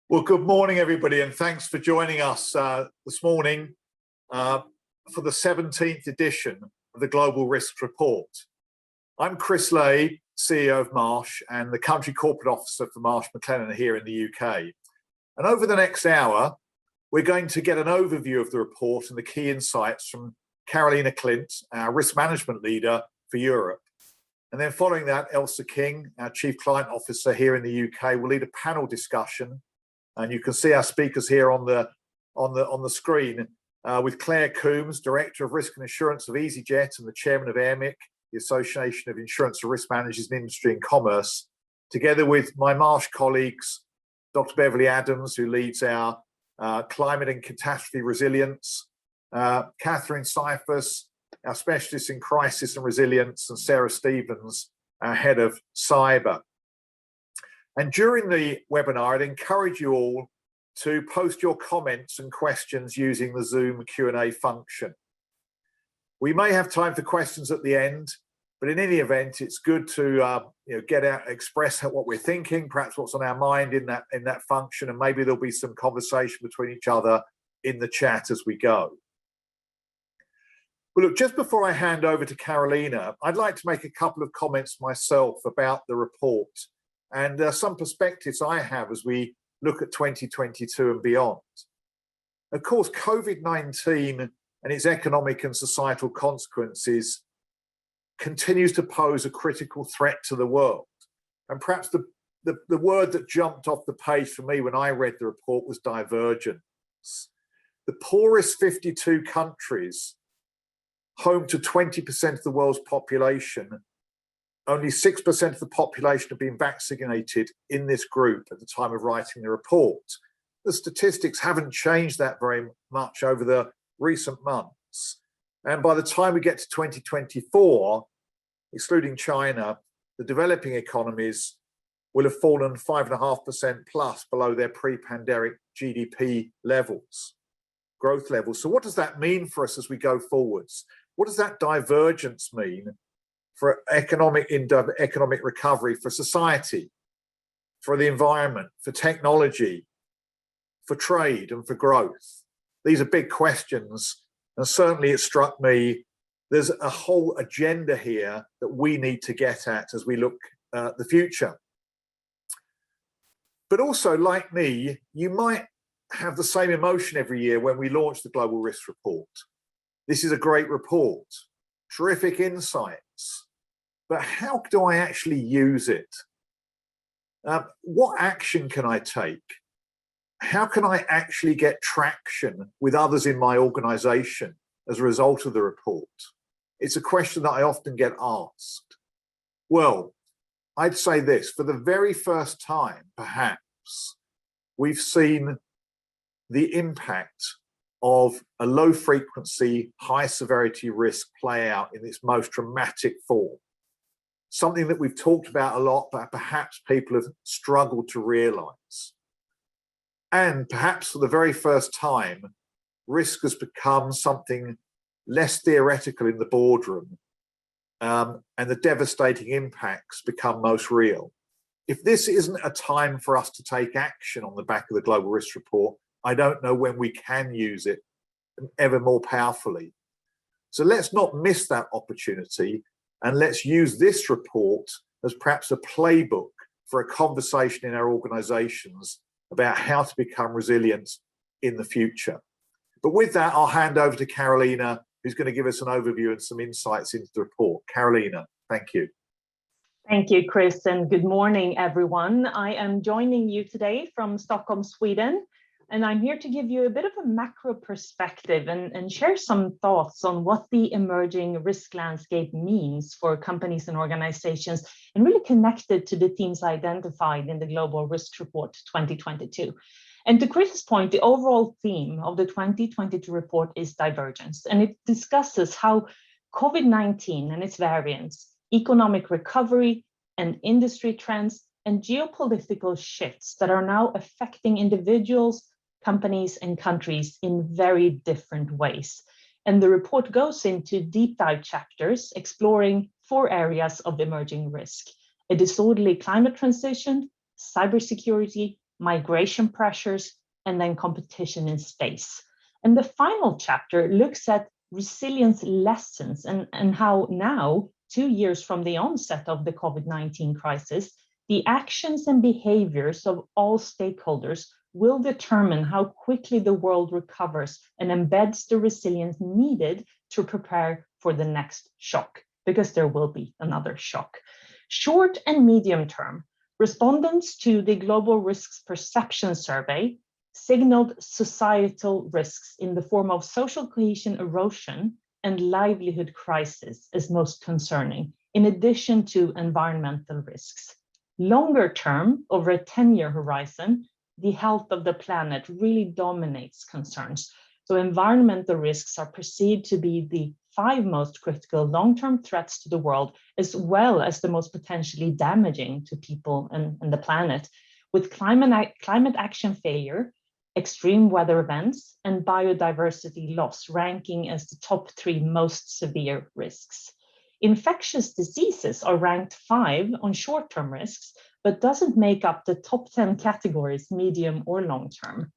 Well, good morning, everybody, and thanks for joining us this morning for the 17th edition of the Global Risk Report. I'm Chris Lay, CEO of Marsh and the Country Corporate Officer for Marsh McLennan here in the UK. And over the next hour, we're going to get an overview of the report and the key insights from Carolina Clint, our Risk Management Leader for Europe. And then following that, Elsa King, our Chief Client Officer here in the UK, will lead a panel discussion. And you can see our speakers here on the screen with Claire Coombs, Director of Risk and Assurance of EasyJet and the Chairman of AIRMIC, the Association of Insurance and Risk Managers in Industry and Commerce, together with my Marsh colleagues, Dr. Beverly Adams, who leads our Climate and Catastrophe Resilience, Catherine Cyphus, our Specialist in Crisis and Resilience, and Sarah Stevens, our Head of Cyber. And during the webinar, I'd encourage you all to post your comments and questions using the Zoom Q&A function. We may have time for questions at the end, but in any event, it's good to get out, express what we're thinking, perhaps what's on our mind in that function, and maybe there'll be some conversation between each other in the chat as we go. Well, look, just before I hand over to Carolina, I'd like to make a couple of comments myself about the report and some perspectives I have as we look at 2022 and beyond. Of course, COVID-19 and its economic and societal consequences continues to pose a critical threat to the world. And perhaps the word that jumped off the page for me when I read the report was divergence. The poorest 52 countries, home to 20% of the world's population, only 6% of the population have been vaccinated in this group at the time of writing the report. The statistics haven't changed that very much over the recent months. And by the time we get to 2024, excluding China, the developing economies will have fallen 5.5% plus below their pre-pandemic GDP levels, growth levels. So what does that mean for us as we go forwards? What does that divergence mean for economic recovery, for society, for the environment, for technology, for trade and for growth? These are big questions, and certainly it struck me there's a whole agenda here that we need to get at as we look at the future. But also, like me, you might have the same emotion every year when we launch the Global Risk Report. This is a great report, terrific insights. But how do I actually use it? What action can I take? How can I actually get traction with others in my organization as a result of the report? It's a question that I often get asked. Well, I'd say this, for the very first time, perhaps, we've seen the impact of a low frequency, high severity risk play out in its most dramatic form. Something that we've talked about a lot, but perhaps people have struggled to realize. And perhaps for the very first time, risk has become something less theoretical in the boardroom, and the devastating impacts become most real. If this isn't a time for us to take action on the back of the Global Risk Report, I don't know when we can use it ever more powerfully. So let's not miss that opportunity. And let's use this report as perhaps a playbook for a conversation in our organizations about how to become resilient in the future. But with that, I'll hand over to Carolina, who's going to give us an overview and some insights into the report. Carolina, thank you. Thank you, Chris, and good morning, everyone. I am joining you today from Stockholm, Sweden. And I'm here to give you a bit of a macro perspective and share some thoughts on what the emerging risk landscape means for companies and organizations, and really connected to the themes identified in the Global Risk Report 2022. And to Chris's point, the overall theme of the 2022 report is divergence, and it discusses how COVID-19 and its variants, economic recovery and industry trends, and geopolitical shifts that are now affecting individuals, companies and countries in very different ways. And the report goes into deep dive chapters exploring 4 areas of emerging risk: a disorderly climate transition, cybersecurity, migration pressures, and then competition in space. And the final chapter looks at resilience lessons and how now, 2 years from the onset of the COVID-19 crisis, the actions and behaviors of all stakeholders will determine how quickly the world recovers and embeds the resilience needed to prepare for the next shock, because there will be another shock. Short and medium term, respondents to the Global Risks Perception Survey signaled societal risks in the form of social cohesion erosion and livelihood crisis as most concerning, in addition to environmental risks. Longer term, over a 10-year horizon, the health of the planet really dominates concerns. So environmental risks are perceived to be the 5 most critical long-term threats to the world, as well as the most potentially damaging to people and the planet, with climate action failure, extreme weather events, and biodiversity loss ranking as the top 3 most severe risks. Infectious diseases are ranked 5 on short-term risks, but doesn't make up the top 10 categories, medium or long-term.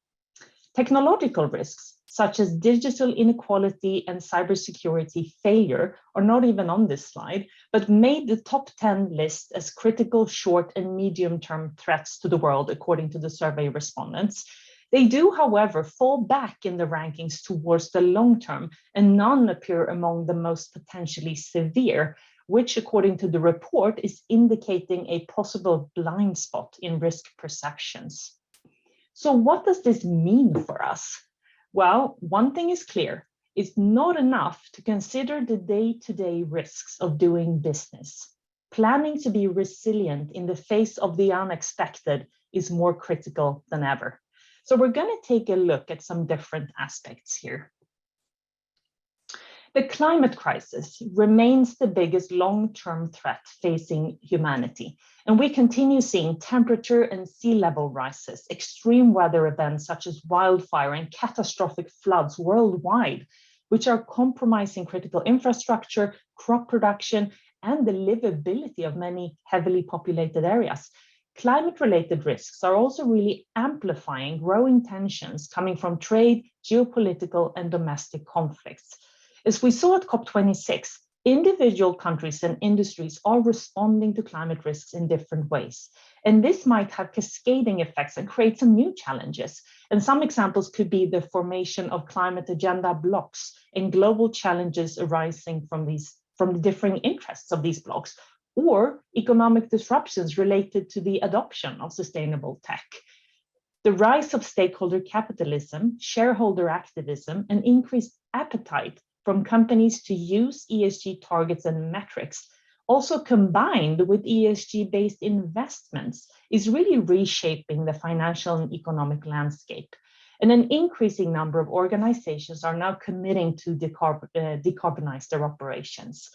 Technological risks, such as digital inequality and cybersecurity failure, are not even on this slide, but made the top 10 list as critical short and medium-term threats to the world, according to the survey respondents. They do, however, fall back in the rankings towards the long term, and none appear among the most potentially severe, which, according to the report, is indicating a possible blind spot in risk perceptions. So what does this mean for us? Well, one thing is clear. It's not enough to consider the day-to-day risks of doing business. Planning to be resilient in the face of the unexpected is more critical than ever. So we're going to take a look at some different aspects here. The climate crisis remains the biggest long-term threat facing humanity, and we continue seeing temperature and sea level rises, extreme weather events such as wildfire and catastrophic floods worldwide, which are compromising critical infrastructure, crop production, and the livability of many heavily populated areas. Climate-related risks are also really amplifying growing tensions coming from trade, geopolitical, and domestic conflicts. As we saw at COP26, individual countries and industries are responding to climate risks in different ways. And this might have cascading effects and create some new challenges. And some examples could be the formation of climate agenda blocks and global challenges arising from the differing interests of these blocks, or economic disruptions related to the adoption of sustainable tech. The rise of stakeholder capitalism, shareholder activism, and increased appetite from companies to use ESG targets and metrics, also combined with ESG-based investments, is really reshaping the financial and economic landscape. And an increasing number of organizations are now committing to decarbonize their operations.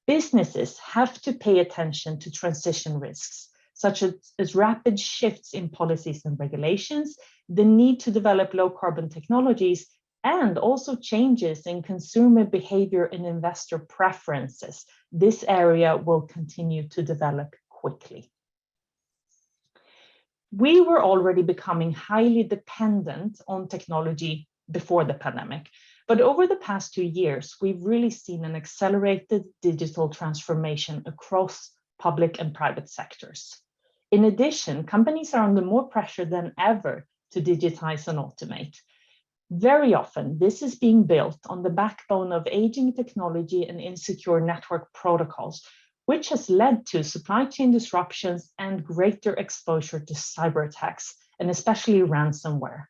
Businesses have to pay attention to transition risks, such as rapid shifts in policies and regulations, the need to develop low carbon technologies, and also changes in consumer behavior and investor preferences. This area will continue to develop quickly. We were already becoming highly dependent on technology before the pandemic. But over the past 2 years, we've really seen an accelerated digital transformation across public and private sectors. In addition, companies are under more pressure than ever to digitize and automate. Very often, this is being built on the backbone of aging technology and insecure network protocols, which has led to supply chain disruptions and greater exposure to cyber attacks, and especially ransomware.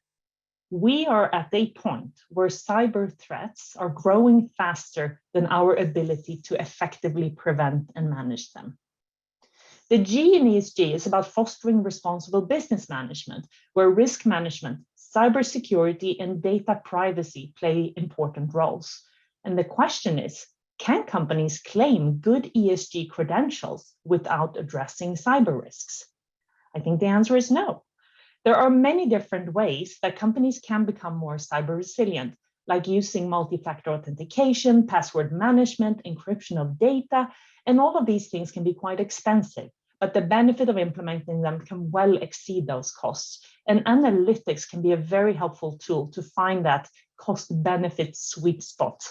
We are at a point where cyber threats are growing faster than our ability to effectively prevent and manage them. The G in ESG is about fostering responsible business management, where risk management, cybersecurity, and data privacy play important roles. And the question is, can companies claim good ESG credentials without addressing cyber risks? I think the answer is no. There are many different ways that companies can become more cyber resilient, like using multi-factor authentication, password management, encryption of data, and all of these things can be quite expensive. but the benefit of implementing them can well exceed those costs. And analytics can be a very helpful tool to find that cost-benefit sweet spot.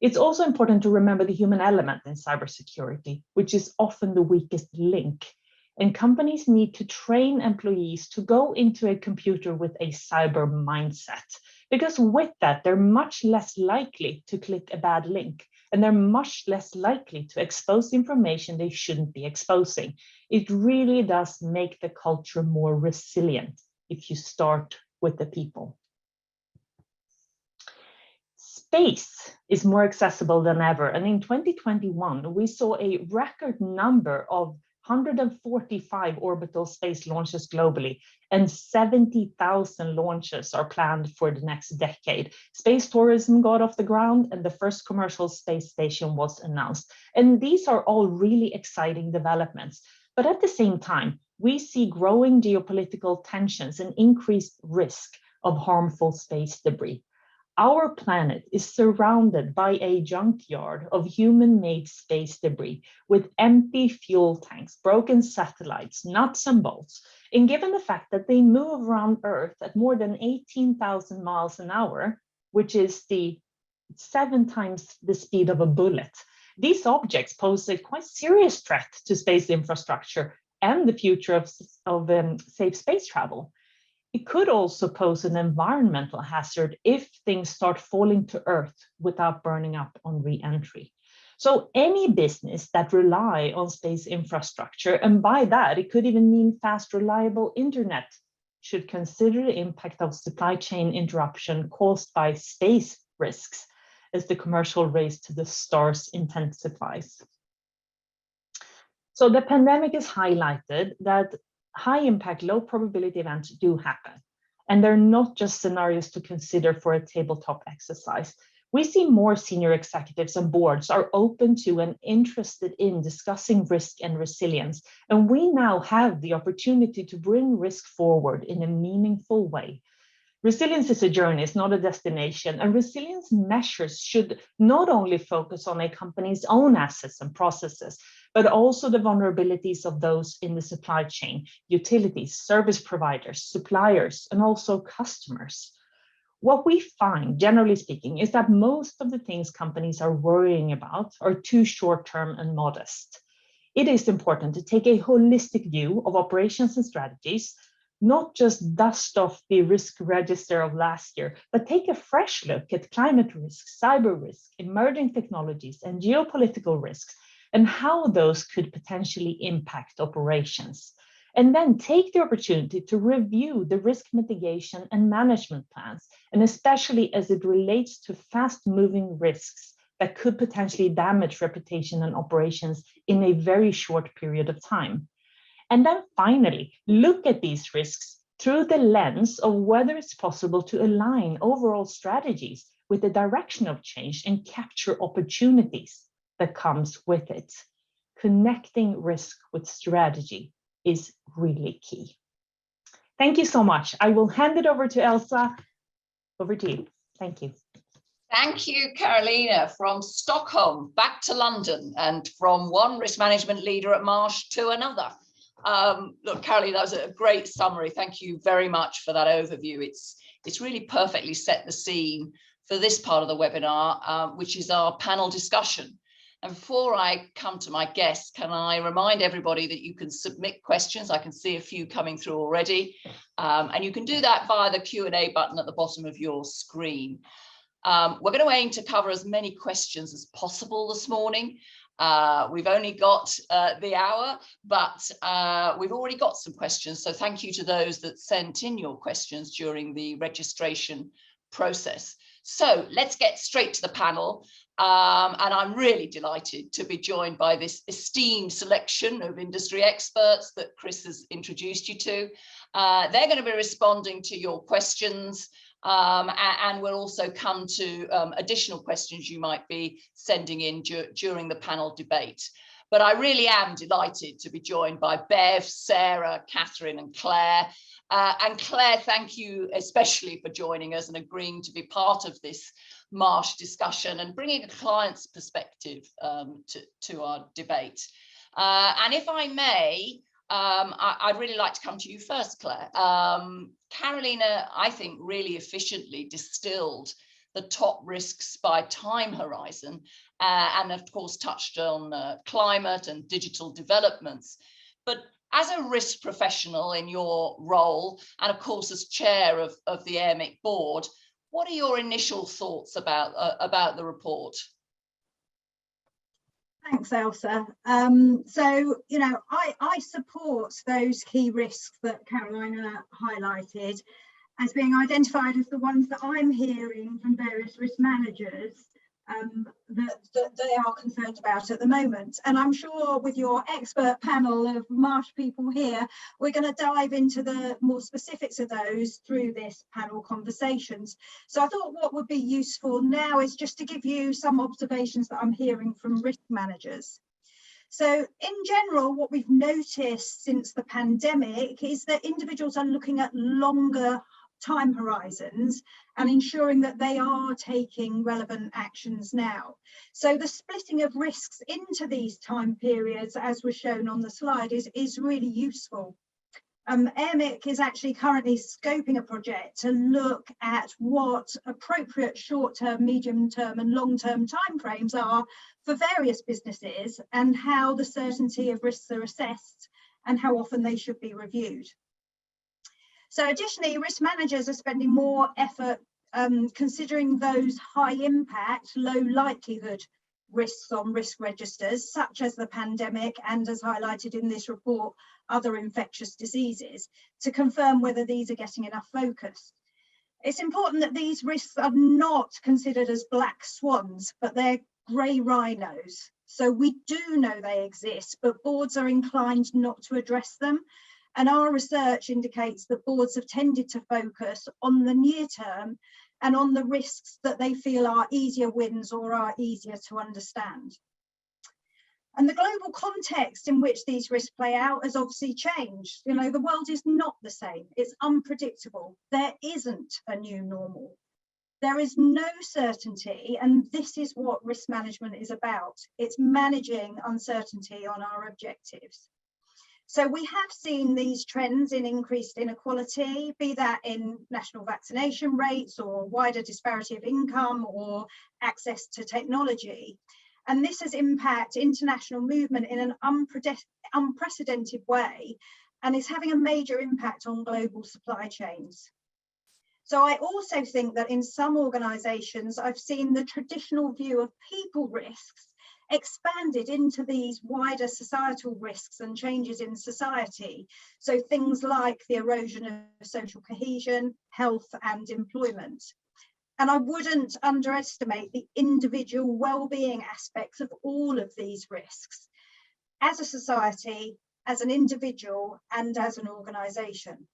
It's also important to remember the human element in cybersecurity, which is often the weakest link. And companies need to train employees to go into a computer with a cyber mindset, because with that, they're much less likely to click a bad link, and they're much less likely to expose information they shouldn't be exposing. It really does make the culture more resilient if you start with the people. Space is more accessible than ever, and in 2021, we saw a record number of 145 orbital space launches globally, and 70,000 launches are planned for the next decade. Space tourism got off the ground, and the first commercial space station was announced. And these are all really exciting developments. But at the same time, we see growing geopolitical tensions and increased risk of harmful space debris. Our planet is surrounded by a junkyard of human-made space debris with empty fuel tanks, broken satellites, nuts and bolts. And given the fact that they move around Earth at more than 18,000 miles an hour, which is 7 times the speed of a bullet, these objects pose a quite serious threat to space infrastructure and the future of safe space travel. It could also pose an environmental hazard if things start falling to Earth without burning up on re-entry. So any business that rely on space infrastructure, and by that it could even mean fast, reliable internet, should consider the impact of supply chain interruption caused by space risks as the commercial race to the stars intensifies. So the pandemic has highlighted that high impact, low probability events do happen. And they're not just scenarios to consider for a tabletop exercise. We see more senior executives and boards are open to and interested in discussing risk and resilience. And we now have the opportunity to bring risk forward in a meaningful way. Resilience is a journey, it's not a destination, and resilience measures should not only focus on a company's own assets and processes, but also the vulnerabilities of those in the supply chain, utilities, service providers, suppliers, and also customers. What we find, generally speaking, is that most of the things companies are worrying about are too short-term and modest. It is important to take a holistic view of operations and strategies, not just dust off the risk register of last year, but take a fresh look at climate risk, cyber risk, emerging technologies, and geopolitical risks, and how those could potentially impact operations. And then take the opportunity to review the risk mitigation and management plans, and especially as it relates to fast-moving risks that could potentially damage reputation and operations in a very short period of time. And then finally, look at these risks through the lens of whether it's possible to align overall strategies with the direction of change and capture opportunities that comes with it. Connecting risk with strategy is really key. Thank you so much. I will hand it over to Elsa. Over to you. Thank you. Thank you, Carolina. From Stockholm back to London, and from one risk management leader at Marsh to another. Look, Carolina, that was a great summary. Thank you very much for that overview. It's really perfectly set the scene for this part of the webinar, which is our panel discussion. And before I come to my guests, can I remind everybody that you can submit questions? I can see a few coming through already. And you can do that via the Q&A button at the bottom of your screen. We're going to aim to cover as many questions as possible this morning. We've only got the hour, but we've already got some questions. So thank you to those that sent in your questions during the registration process. So let's get straight to the panel. And I'm really delighted to be joined by this esteemed selection of industry experts that Chris has introduced you to. They're going to be responding to your questions. And we'll also come to additional questions you might be sending in during the panel debate. But I really am delighted to be joined by Bev, Sarah, Catherine and Claire. And Claire, thank you especially for joining us and agreeing to be part of this Marsh discussion and bringing a client's perspective to our debate. And if I may, I'd really like to come to you first, Claire. Carolina, I think, really efficiently distilled the top risks by time horizon, and of course touched on climate and digital developments. But as a risk professional in your role, and of course as chair of the AMIC board, what are your initial thoughts about the report? Thanks, Elsa. So, you know, I support those key risks that Carolina highlighted as being identified as the ones that I'm hearing from various risk managers that they are concerned about at the moment. And I'm sure with your expert panel of Marsh people here, we're going to dive into the more specifics of those through this panel conversations. So I thought what would be useful now is just to give you some observations that I'm hearing from risk managers. So in general, what we've noticed since the pandemic is that individuals are looking at longer time horizons and ensuring that they are taking relevant actions now. So the splitting of risks into these time periods, as was shown on the slide, is really useful. AMIC is actually currently scoping a project to look at what appropriate short-term, medium-term and long-term timeframes are for various businesses and how the certainty of risks are assessed and how often they should be reviewed. So additionally, risk managers are spending more effort considering those high impact, low likelihood risks on risk registers, such as the pandemic and, as highlighted in this report, other infectious diseases, to confirm whether these are getting enough focus. It's important that these risks are not considered as black swans, but they're grey rhinos. So we do know they exist, but boards are inclined not to address them. And our research indicates that boards have tended to focus on the near term and on the risks that they feel are easier wins or are easier to understand. And the global context in which these risks play out has obviously changed. You know, the world is not the same. It's unpredictable. There isn't a new normal. There is no certainty, and this is what risk management is about. It's managing uncertainty on our objectives. So we have seen these trends in increased inequality, be that in national vaccination rates or wider disparity of income or access to technology. And this has impacted international movement in an unprecedented way and is having a major impact on global supply chains. So I also think that in some organisations, I've seen the traditional view of people risks expanded into these wider societal risks and changes in society. So things like the erosion of social cohesion, health and employment. And I wouldn't underestimate the individual well-being aspects of all of these risks as a society, as an individual and as an organisation.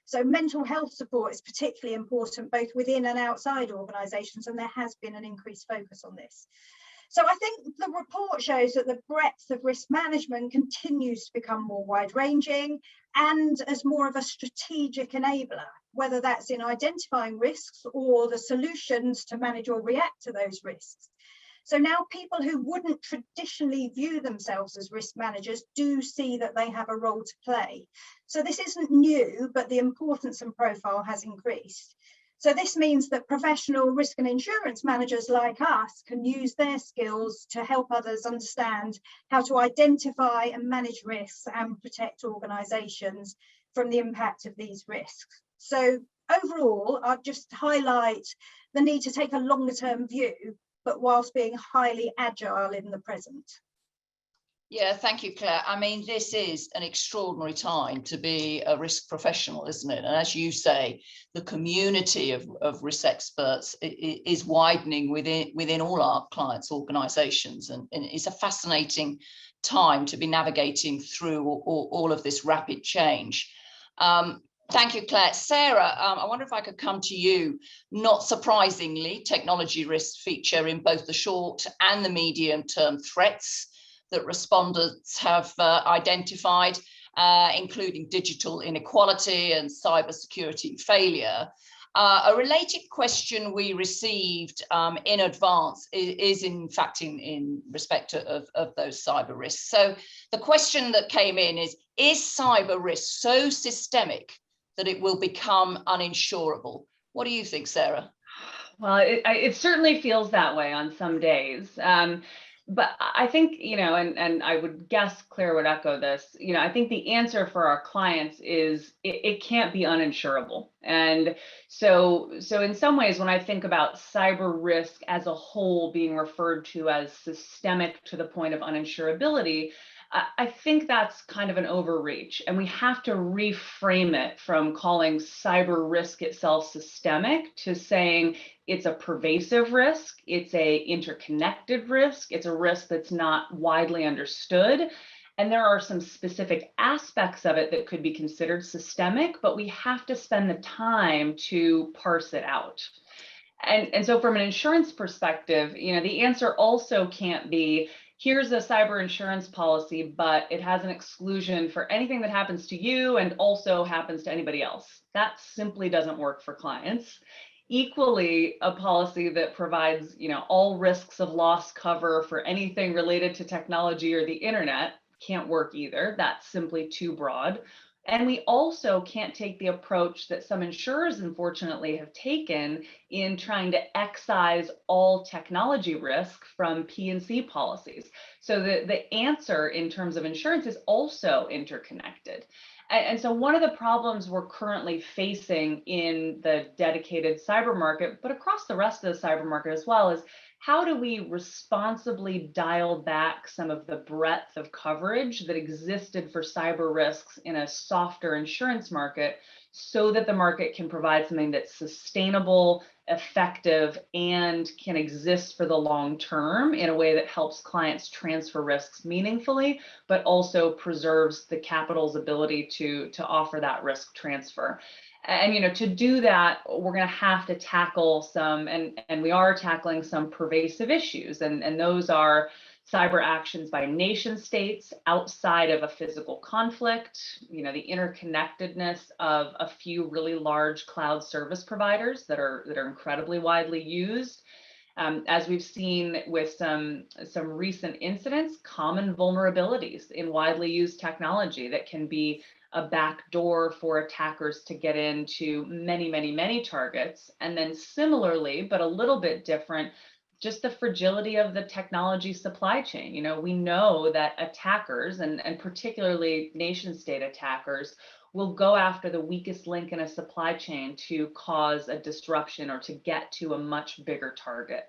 So mental health support is particularly important both within and outside organisations, and there has been an increased focus on this. So I think the report shows that the breadth of risk management continues to become more wide-ranging and as more of a strategic enabler, whether that's in identifying risks or the solutions to manage or react to those risks. So now people who wouldn't traditionally view themselves as risk managers do see that they have a role to play. So this isn't new, but the importance and profile has increased. So this means that professional risk and insurance managers like us can use their skills to help others understand how to identify and manage risks and protect organisations from the impact of these risks. So overall, I'll just highlight the need to take a longer term view, but whilst being highly agile in the present. Yeah, thank you, Claire. I mean, this is an extraordinary time to be a risk professional, isn't it? And as you say, the community of risk experts is widening within all our clients' organisations, and it's a fascinating time to be navigating through all of this rapid change. Thank you, Claire. Sarah, I wonder if I could come to you. Not surprisingly, technology risks feature in both the short and the medium-term threats that respondents have identified, including digital inequality and cybersecurity failure. A related question we received in advance is in fact in respect of those cyber risks. So the question that came in is cyber risk so systemic that it will become uninsurable? What do you think, Sarah? Well, it certainly feels that way on some days. But I think, and I would guess Claire would echo this, I think the answer for our clients is it can't be uninsurable. And so in some ways, when I think about cyber risk as a whole being referred to as systemic to the point of uninsurability, I think that's kind of an overreach, and we have to reframe it from calling cyber risk itself systemic to saying it's a pervasive risk, it's a interconnected risk, it's a risk that's not widely understood. And there are some specific aspects of it that could be considered systemic, but we have to spend the time to parse it out. And so from an insurance perspective, the answer also can't be, here's a cyber insurance policy, but it has an exclusion for anything that happens to you and also happens to anybody else. That simply doesn't work for clients. Equally, a policy that provides, all risks of loss cover for anything related to technology or the internet can't work either. That's simply too broad. And we also can't take the approach that some insurers, unfortunately, have taken in trying to excise all technology risk from P&C policies. So the answer in terms of insurance is also interconnected. And so one of the problems we're currently facing in the dedicated cyber market, but across the rest of the cyber market as well, is how do we responsibly dial back some of the breadth of coverage that existed for cyber risks in a softer insurance market so that the market can provide something that's sustainable, effective, and can exist for the long term in a way that helps clients transfer risks meaningfully, but also preserves the capital's ability to offer that risk transfer. And to do that, we're going to have to tackle some, and we are tackling some pervasive issues, and those are cyber actions by nation states outside of a physical conflict, the interconnectedness of a few really large cloud service providers that are incredibly widely used. As we've seen with some recent incidents, common vulnerabilities in widely used technology that can be a backdoor for attackers to get into many, many, many targets. And then similarly, but a little bit different, just the fragility of the technology supply chain. We know that attackers, and particularly nation state attackers, will go after the weakest link in a supply chain to cause a disruption or to get to a much bigger target.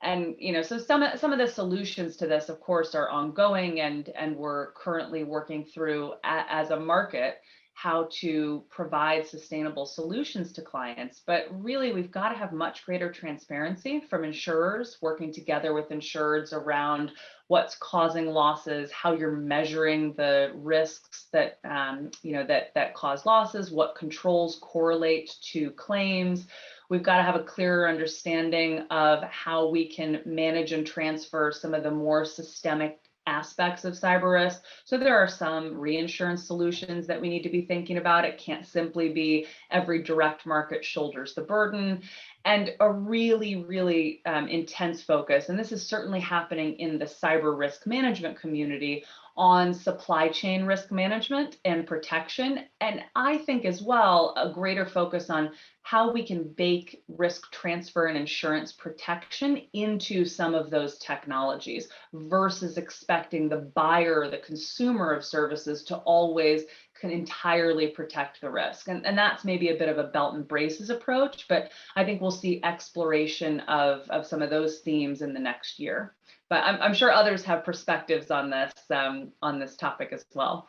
And so some of the solutions to this, of course, are ongoing, and we're currently working through as a market how to provide sustainable solutions to clients. But really, we've got to have much greater transparency from insurers, working together with insureds around what's causing losses, how you're measuring the risks that that cause losses, what controls correlate to claims. We've got to have a clearer understanding of how we can manage and transfer some of the more systemic aspects of cyber risk. So there are some reinsurance solutions that we need to be thinking about. It can't simply be every direct market shoulders the burden. And a really, really intense focus, and this is certainly happening in the cyber risk management community, on supply chain risk management and protection. And I think as well, a greater focus on how we can bake risk transfer and insurance protection into some of those technologies versus expecting the buyer or the consumer of services to always can entirely protect the risk. And that's maybe a bit of a belt and braces approach, but I think we'll see exploration of some of those themes in the next year. But I'm sure others have perspectives on this topic as well.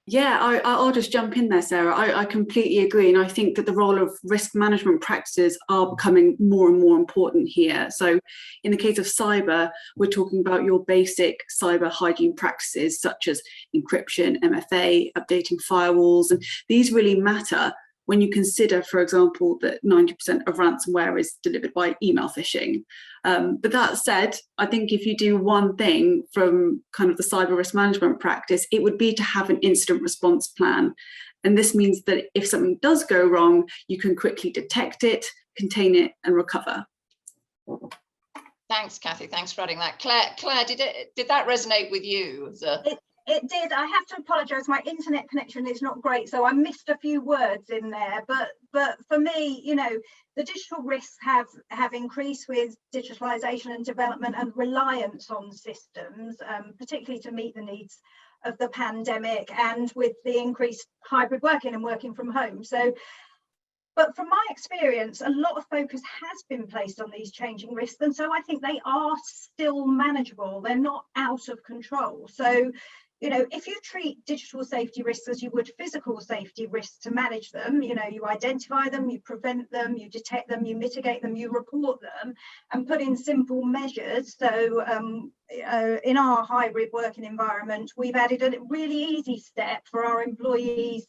Yeah, I'll just jump in there, Sarah. I completely agree. And I think that the role of risk management practices are becoming more and more important here. So in the case of cyber, we're talking about your basic cyber hygiene practices, such as encryption, MFA, updating firewalls. And these really matter when you consider, for example, that 90% of ransomware is delivered by email phishing. But that said, I think if you do one thing from kind of the cyber risk management practice, it would be to have an incident response plan. And this means that if something does go wrong, you can quickly detect it, contain it, and recover. Thanks, Kathy. Thanks for adding that. Claire, did that resonate with you? It did. I have to apologise. My internet connection is not great, so I missed a few words in there. But for me, you know, the digital risks have increased with digitalisation and development and reliance on systems, particularly to meet the needs of the pandemic and with the increased hybrid working and working from home. So, but from my experience, a lot of focus has been placed on these changing risks, and so I think they are still manageable. They're not out of control. So, you know, if you treat digital safety risks as you would physical safety risks to manage them, you know, you identify them, you prevent them, you detect them, you mitigate them, you report them, and put in simple measures. So in our hybrid working environment, we've added a really easy step for our employees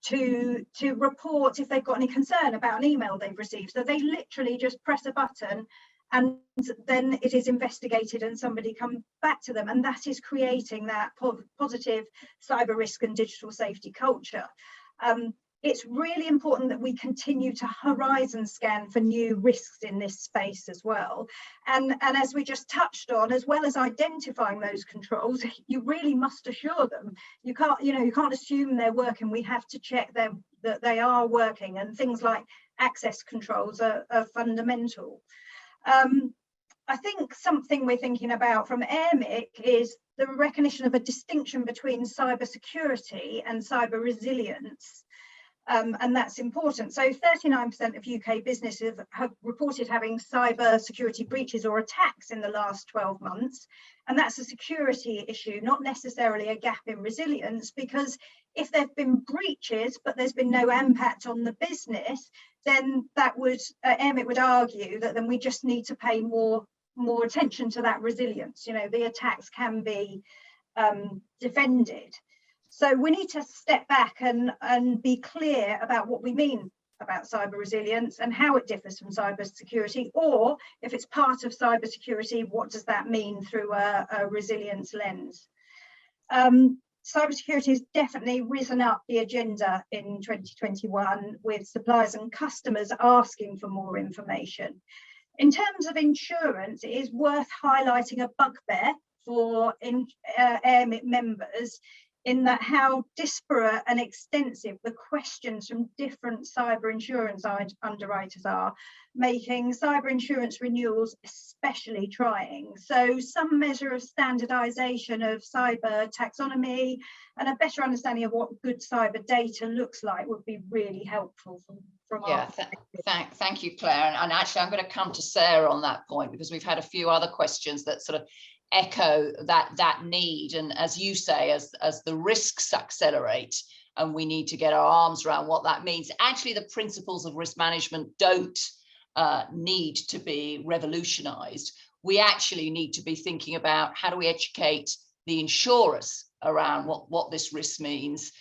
to report if they've got any concern about an email they've received. So they literally just press a button and then it is investigated and somebody comes back to them, and that is creating that positive cyber risk and digital safety culture. It's really important that we continue to horizon scan for new risks in this space as well. And as we just touched on, as well as identifying those controls, you really must assure them. You can't assume they're working. We have to check that they are working, and things like access controls are fundamental. I think something we're thinking about from AIRMIC is the recognition of a distinction between cyber security and cyber resilience. And that's important. So 39% of UK businesses have reported having cyber security breaches or attacks in the last 12 months. And that's a security issue, not necessarily a gap in resilience, because if there have been breaches, but there's been no impact on the business, then that would, AIRMIC would argue that then we just need to pay more attention to that resilience. You know, the attacks can be defended. So we need to step back and be clear about what we mean about cyber resilience and how it differs from cyber security, or if it's part of cyber security, what does that mean through a resilience lens? Cybersecurity has definitely risen up the agenda in 2021, with suppliers and customers asking for more information. In terms of insurance, it is worth highlighting a bugbear for AIRMIC members, in that how disparate and extensive the questions from different cyber insurance underwriters are, making cyber insurance renewals especially trying. So some measure of standardization of cyber taxonomy and a better understanding of what good cyber data looks like would be really helpful from our perspective. Thank you, Claire. And actually, I'm going to come to Sarah on that point, because we've had a few other questions that sort of echo that need. And as you say, as the risks accelerate and we need to get our arms around what that means, actually the principles of risk management don't need to be revolutionized. We actually need to be thinking about how do we educate the insurers around what this risk means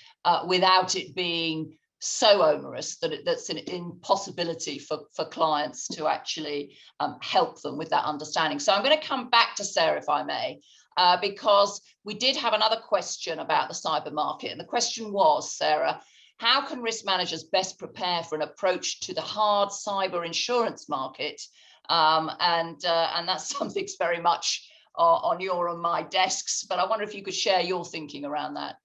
without it being so onerous that that's an impossibility for clients to actually help them with that understanding. So I'm going to come back to Sarah, if I may, because we did have another question about the cyber market. And the question was, Sarah, how can risk managers best prepare for an approach to the hard cyber insurance market? And that's something that's very much on your and my desks, but I wonder if you could share your thinking around that.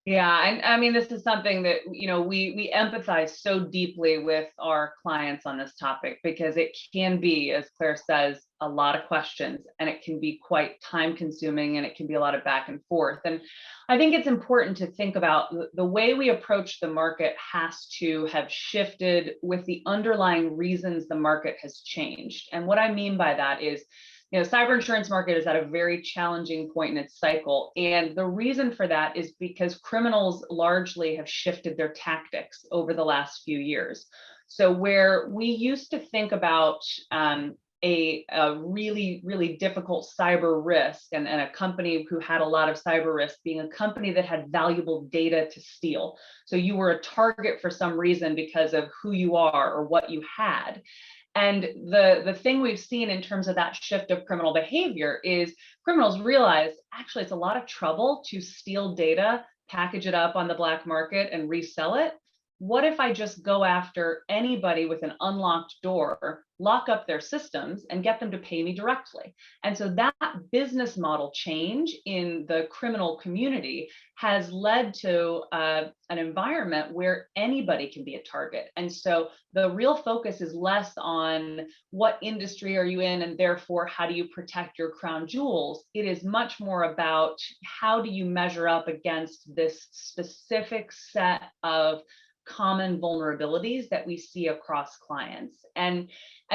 Yeah, and I mean, this is something that, you know, we empathize so deeply with our clients on this topic, because it can be, as Claire says, a lot of questions, and it can be quite time consuming, and it can be a lot of back and forth. And I think it's important to think about the way we approach the market has to have shifted with the underlying reasons the market has changed. And what I mean by that is, you know, cyber insurance market is at a very challenging point in its cycle. And the reason for that is because criminals largely have shifted their tactics over the last few years. So where we used to think about a really, really difficult cyber risk and a company who had a lot of cyber risk being a company that had valuable data to steal. So you were a target for some reason because of who you are or what you had. And the thing we've seen in terms of that shift of criminal behavior is criminals realize actually it's a lot of trouble to steal data package it up on the black market and resell it? What if I just go after anybody with an unlocked door, lock up their systems, and get them to pay me directly? And so that business model change in the criminal community has led to an environment where anybody can be a target. And so the real focus is less on what industry are you in, and therefore how do you protect your crown jewels? It is much more about how do you measure up against this specific set of common vulnerabilities that we see across clients. And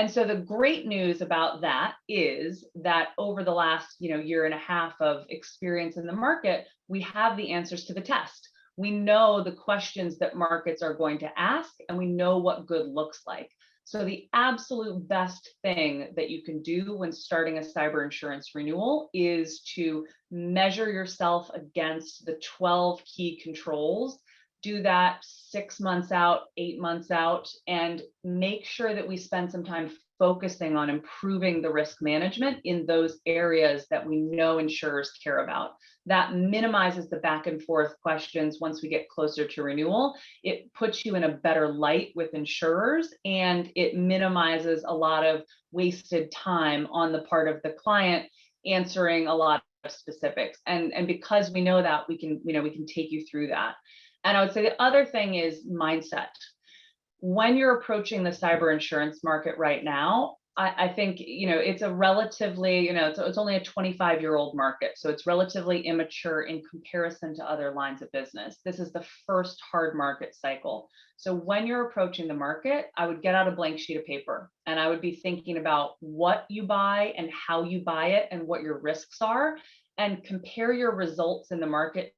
so the great news about that is that over the last year and a half of experience in the market, we have the answers to the test. We know the questions that markets are going to ask, and we know what good looks like. So the absolute best thing that you can do when starting a cyber insurance renewal is to measure yourself against the 12 key controls. Do that 6 months out, 8 months out, and make sure that we spend some time focusing on improving the risk management in those areas that we know insurers care about. That minimizes the back and forth questions once we get closer to renewal. It puts you in a better light with insurers, and it minimizes a lot of wasted time on the part of the client answering a lot of specifics. And because we know that, we can take you through that. And I would say the other thing is mindset. When you're approaching the cyber insurance market right now, I think, it's a relatively, it's only a 25-year-old market. So it's relatively immature in comparison to other lines of business. This is the first hard market cycle. So when you're approaching the market, I would get out a blank sheet of paper, and I would be thinking about what you buy and how you buy it and what your risks are, and compare your results in the market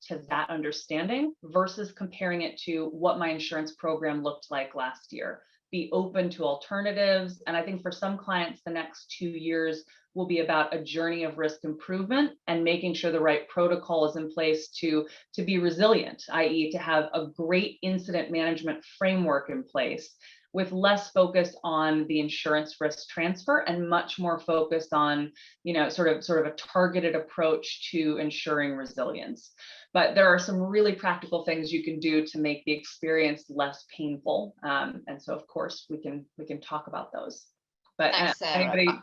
to that understanding versus comparing it to what my insurance program looked like last year. Be open to alternatives. And I think for some clients, the next 2 years will be about a journey of risk improvement and making sure the right protocol is in place to be resilient, i.e. to have a great incident management framework in place, with less focus on the insurance risk transfer and much more focused on, sort of a targeted approach to ensuring resilience. But there are some really practical things you can do to make the experience less painful. And so, of course, we can talk about those. But thanks, Sarah.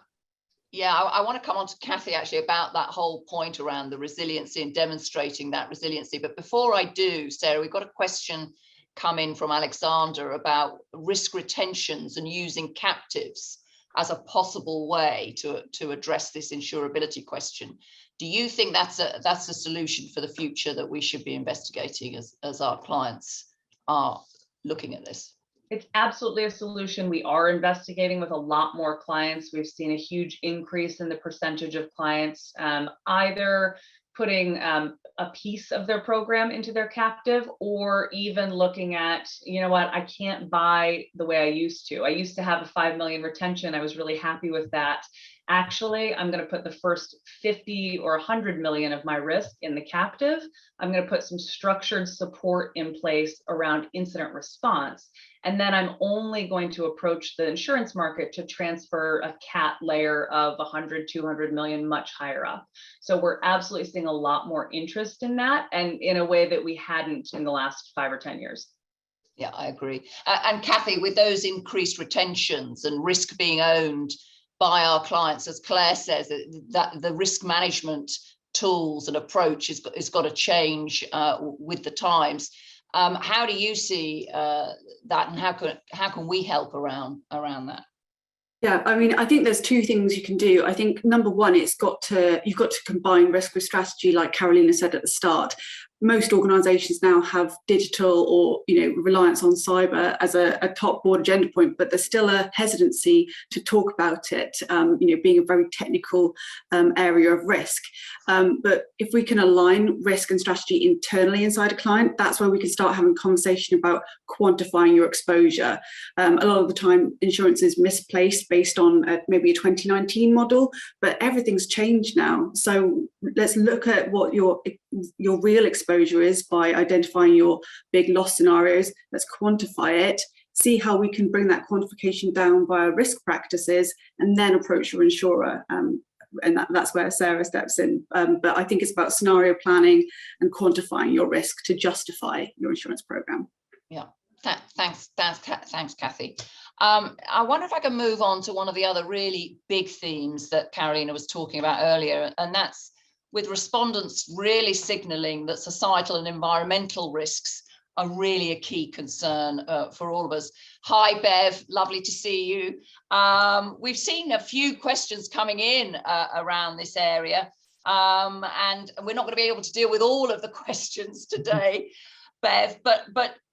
Yeah, I want to come on to Kathy actually about that whole point around the resiliency and demonstrating that resiliency. But before I do, Sarah, we've got a question come in from Alexander about risk retentions and using captives as a possible way to address this insurability question. Do you think that's a solution for the future that we should be investigating as our clients are looking at this? It's absolutely a solution we are investigating with a lot more clients. We've seen a huge increase in the percentage of clients either putting a piece of their program into their captive, or even looking at, I can't buy the way I used to. I used to have a 5 million retention. I was really happy with that. Actually, I'm going to put the first 50 or 100 million of my risk in the captive. I'm going to put some structured support in place around incident response. And then I'm only going to approach the insurance market to transfer a cat layer of 100, 200 million much higher up. So we're absolutely seeing a lot more interest in that, and in a way that we hadn't in the last 5 or 10 years. Yeah, I agree. And Kathy, with those increased retentions and risk being owned by our clients, as Claire says, that the risk management tools and approach is got to change with the times. How do you see that, and how can we help around that? Yeah, I mean, I think there's two things you can do. I think number one, you've got to combine risk with strategy, like Carolina said at the start. Most organisations now have digital or reliance on cyber as a top board agenda point, but there's still a hesitancy to talk about it, being a very technical area of risk. But if we can align risk and strategy internally inside a client, that's where we can start having a conversation about quantifying your exposure. A lot of the time, insurance is misplaced based on maybe a 2019 model, but everything's changed now. So let's look at what your real exposure is by identifying your big loss scenarios. Let's quantify it, see how we can bring that quantification down via risk practices, and then approach your insurer and that's where Sarah steps in. But I think it's about scenario planning and quantifying your risk to justify your insurance program. Yeah, thanks, Kathy. I wonder if I can move on to one of the other really big themes that Carolina was talking about earlier, and that's with respondents really signalling that societal and environmental risks are really a key concern for all of us. Hi, Bev, lovely to see you. We've seen a few questions coming in around this area, and we're not going to be able to deal with all of the questions today, Bev, but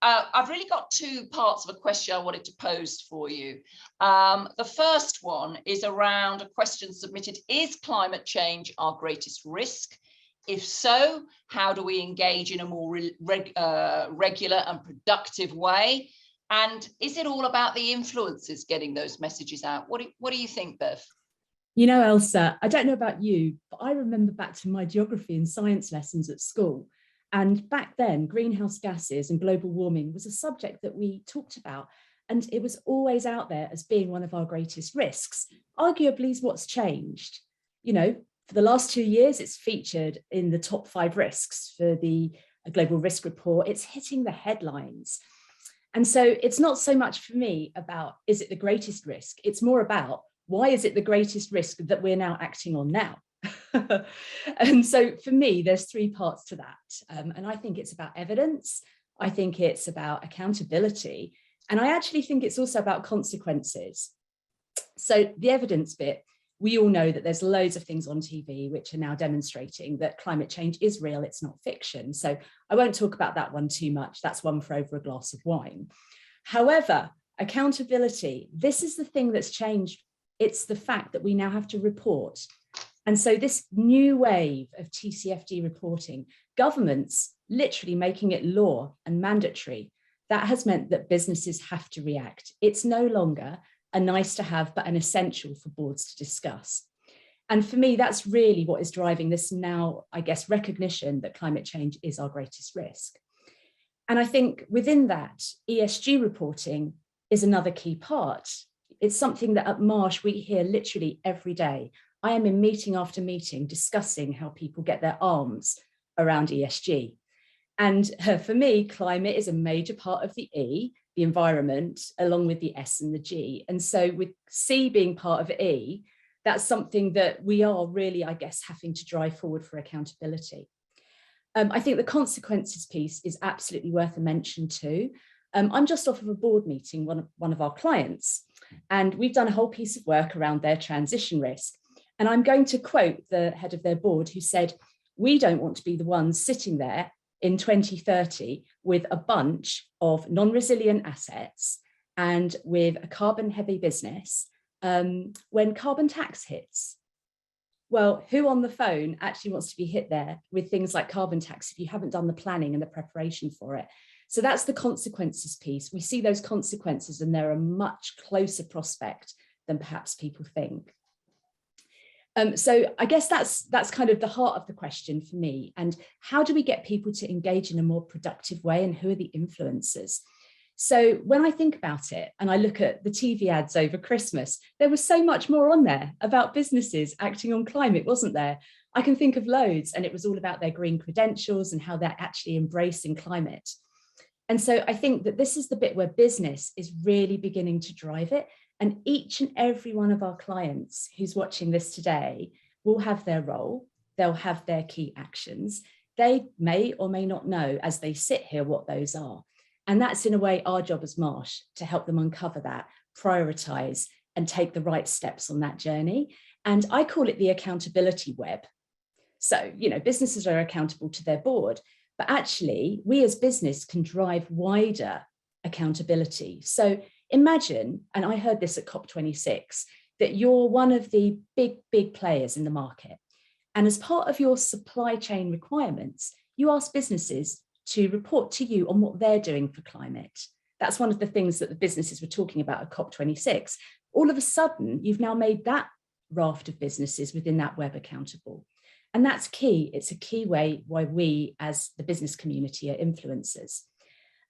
I've really got two parts of a question I wanted to pose for you. The first one is around a question submitted: is climate change our greatest risk? If so, how do we engage in a more regular and productive way? And is it all about the influencers getting those messages out? What do you think, Bev? You know, Elsa, I don't know about you, but I remember back to my geography and science lessons at school. And back then, greenhouse gases and global warming was a subject that we talked about. And it was always out there as being one of our greatest risks. Arguably is what's changed. You know, for the last 2 years, it's featured in the top 5 risks for the Global Risk Report. It's hitting the headlines. And so it's not so much for me about, is it the greatest risk? It's more about, why is it the greatest risk that we're now acting on now? And so for me, there's 3 parts to that. And I think it's about evidence. I think it's about accountability. And I actually think it's also about consequences. So the evidence bit, we all know that there's loads of things on TV which are now demonstrating that climate change is real, it's not fiction. So I won't talk about that one too much. That's one for over a glass of wine. However, accountability, this is the thing that's changed. It's the fact that we now have to report. And so this new wave of TCFD reporting, governments literally making it law and mandatory, that has meant that businesses have to react. It's no longer a nice to have, but an essential for boards to discuss. And for me, that's really what is driving this now, I guess, recognition that climate change is our greatest risk. And I think within that, ESG reporting is another key part. It's something that at Marsh, we hear literally every day. I am in meeting after meeting discussing how people get their arms around ESG. And for me, climate is a major part of the E, the environment, along with the S and the G. And so with C being part of E, that's something that we are really, I guess, having to drive forward for accountability. I think the consequences piece is absolutely worth a mention too. I'm just off of a board meeting, one of our clients, and we've done a whole piece of work around their transition risk. And I'm going to quote the head of their board who said, we don't want to be the ones sitting there in 2030 with a bunch of non-resilient assets and with a carbon heavy business when carbon tax hits. Well, who on the phone actually wants to be hit there with things like carbon tax if you haven't done the planning and the preparation for it? So that's the consequences piece. We see those consequences and they're a much closer prospect than perhaps people think. So I guess that's kind of the heart of the question for me. And how do we get people to engage in a more productive way, and who are the influencers? So when I think about it and I look at the TV ads over Christmas, there was so much more on there about businesses acting on climate, wasn't there? I can think of loads, and it was all about their green credentials and how they're actually embracing climate. And so I think that this is the bit where business is really beginning to drive it. And each and every one of our clients who's watching this today will have their role, they'll have their key actions. They may or may not know as they sit here what those are. And that's in a way our job as Marsh, to help them uncover that, prioritise and take the right steps on that journey. And I call it the accountability web. So, you know, businesses are accountable to their board, but actually we as business can drive wider accountability. So imagine, and I heard this at COP26, that you're one of the big players in the market. And as part of your supply chain requirements, you ask businesses to report to you on what they're doing for climate. That's one of the things that the businesses were talking about at COP26. All of a sudden, you've now made that raft of businesses within that web accountable. And that's key. It's a key way why we as the business community are influencers.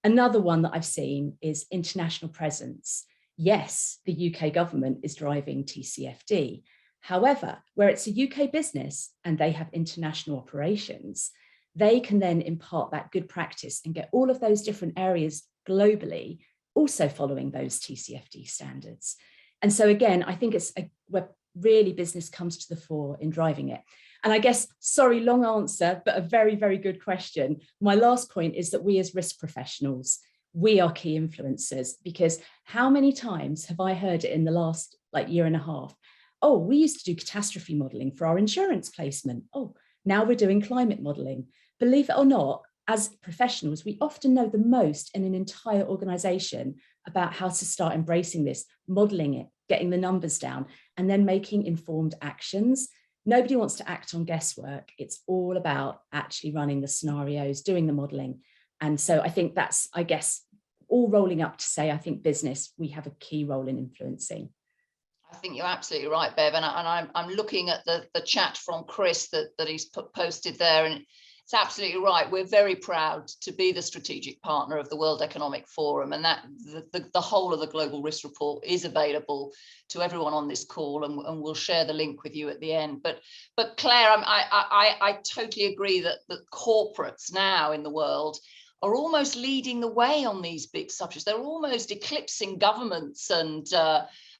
Another one that I've seen is international presence. Yes, the UK government is driving TCFD, However, where it's a UK business and they have international operations, they can then impart that good practice and get all of those different areas globally also following those TCFD standards. And so again, I think it's where really business comes to the fore in driving it. And I guess, sorry, long answer, but a very, very good question. My last point is that we as risk professionals, we are key influencers, because how many times have I heard it in the last year and a half? Oh, we used to do catastrophe modelling for our insurance placement. Oh, now we're doing climate modelling. Believe it or not, as professionals, we often know the most in an entire organisation about how to start embracing this, modelling it, getting the numbers down, and then making informed actions. Nobody wants to act on guesswork. It's all about actually running the scenarios, doing the modelling. And so I think that's, I guess, all rolling up to say, I think business, we have a key role in influencing. I think you're absolutely right, Bev. And I'm looking at the chat from Chris that he's posted there. And it's absolutely right. We're very proud to be the strategic partner of the World Economic Forum, and that the whole of the Global Risk Report is available to everyone on this call, and we'll share the link with you at the end. But Claire, I totally agree that corporates now in the world are almost leading the way on these big subjects. They're almost eclipsing governments and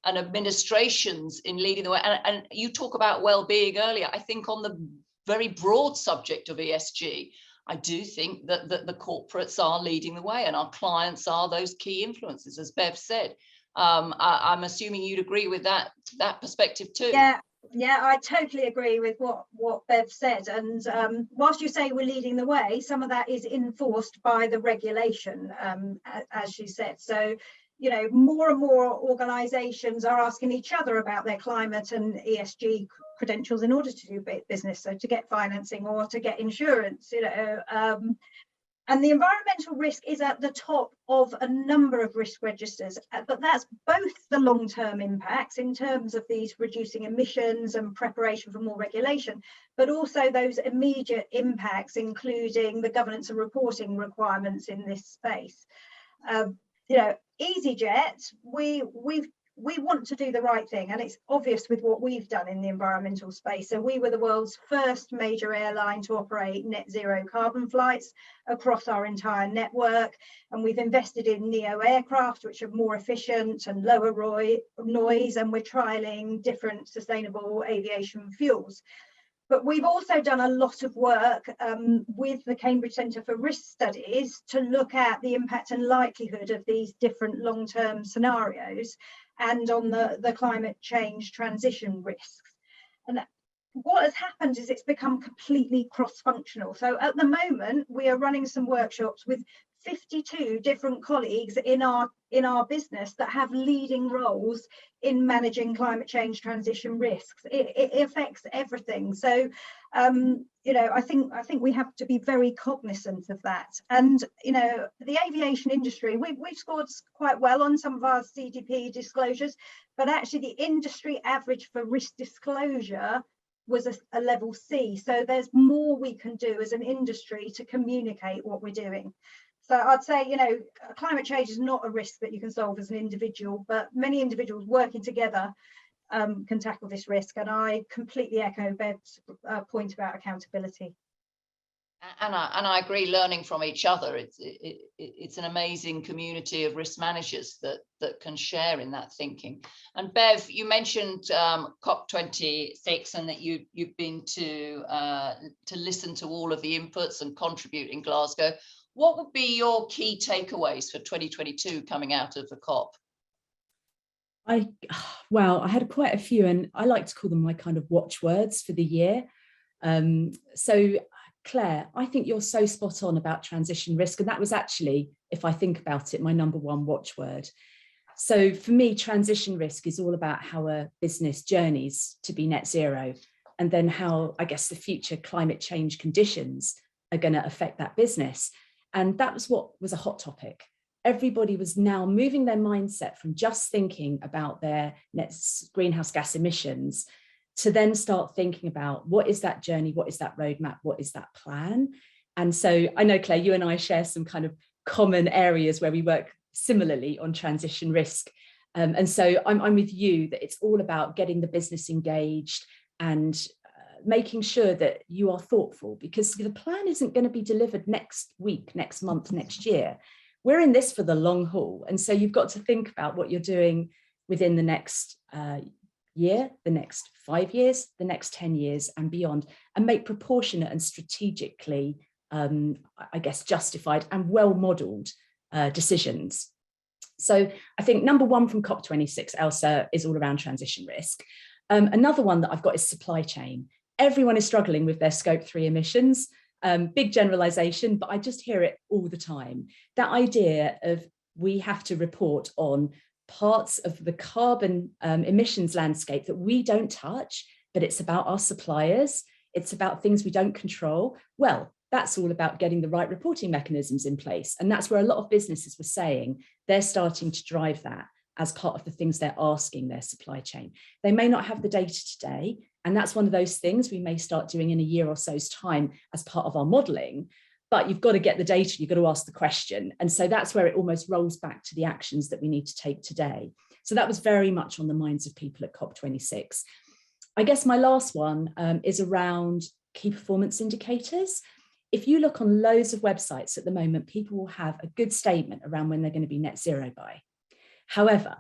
administrations in leading the way. And you talk about well-being earlier. I think on the very broad subject of ESG, I do think that the corporates are leading the way, and our clients are those key influences, as Bev said. I'm assuming you'd agree with that perspective too. Yeah, I totally agree with what Bev said. And whilst you say we're leading the way, some of that is enforced by the regulation, as she said. So, you know, more and more organisations are asking each other about their climate and ESG credentials in order to do business, so to get financing or to get insurance, you know. And the environmental risk is at the top of a number of risk registers, but that's both the long-term impacts in terms of these reducing emissions and preparation for more regulation, but also those immediate impacts, including the governance and reporting requirements in this space. You know, EasyJet, we want to do the right thing, and it's obvious with what we've done in the environmental space. So we were the world's first major airline to operate net zero carbon flights across our entire network, and we've invested in neo aircraft which are more efficient and lower noise, and we're trialing different sustainable aviation fuels. But we've also done a lot of work with the Cambridge Centre for Risk Studies to look at the impact and likelihood of these different long-term scenarios and on the climate change transition risks. And what has happened is it's become completely cross-functional. So at the moment, we are running some workshops with 52 different colleagues in our business that have leading roles in managing climate change transition risks. It affects everything. So, you know, I think we have to be very cognizant of that. And, you know, the aviation industry, we've scored quite well on some of our CDP disclosures, but actually the industry average for risk disclosure was a level C. So there's more we can do as an industry to communicate what we're doing. So I'd say, you know, climate change is not a risk that you can solve as an individual, but many individuals working together can tackle this risk. And I completely echo Bev's point about accountability. And I agree, learning from each other. It's an amazing community of risk managers that can share in that thinking. And Bev, you mentioned COP26 and that you've been to listen to all of the inputs and contribute in Glasgow. What would be your key takeaways for 2022 coming out of the COP? Well, I had quite a few, and I like to call them my kind of watchwords for the year. So Claire, I think you're so spot on about transition risk, and that was actually, if I think about it, my number one watchword. So for me, transition risk is all about how a business journeys to be net zero, and then how, I guess, the future climate change conditions are going to affect that business. And that was what was a hot topic. Everybody was now moving their mindset from just thinking about their net greenhouse gas emissions to then start thinking about what is that journey, what is that roadmap, what is that plan? And so I know, Claire, you and I share some kind of common areas where we work similarly on transition risk. And so I'm with you that it's all about getting the business engaged and making sure that you are thoughtful, because the plan isn't going to be delivered next week, next month, next year. We're in this for the long haul. And so you've got to think about what you're doing within the next year, the next 5 years, the next 10 years and beyond, and make proportionate and strategically, I guess, justified and well-modeled decisions. So I think number one from COP26, Elsa, is all around transition risk. Another one that I've got is supply chain. Everyone is struggling with their scope 3 emissions. Big generalization, but I just hear it all the time. That idea of we have to report on parts of the carbon emissions landscape that we don't touch, but it's about our suppliers. It's about things we don't control. Well, that's all about getting the right reporting mechanisms in place. And that's where a lot of businesses were saying they're starting to drive that as part of the things they're asking their supply chain. They may not have the data today, and that's one of those things we may start doing in a year or so's time as part of our modelling, but you've got to get the data, you've got to ask the question. And so that's where it almost rolls back to the actions that we need to take today. So that was very much on the minds of people at COP26. I guess my last one is around key performance indicators. If you look on loads of websites at the moment, people will have a good statement around when they're going to be net zero by. However,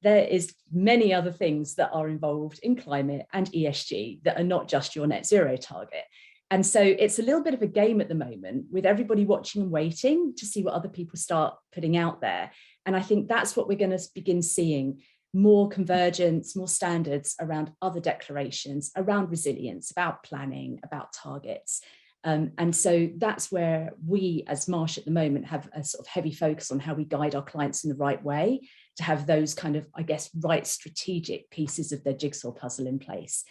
there is many other things that are involved in climate and ESG that are not just your net zero target. And so it's a little bit of a game at the moment with everybody watching and waiting to see what other people start putting out there. And I think that's what we're going to begin seeing: more convergence, more standards around other declarations, around resilience, about planning, about targets. And so that's where we as Marsh at the moment have a sort of heavy focus on how we guide our clients in the right way to have those kind of, I guess, right strategic pieces of their jigsaw puzzle in place.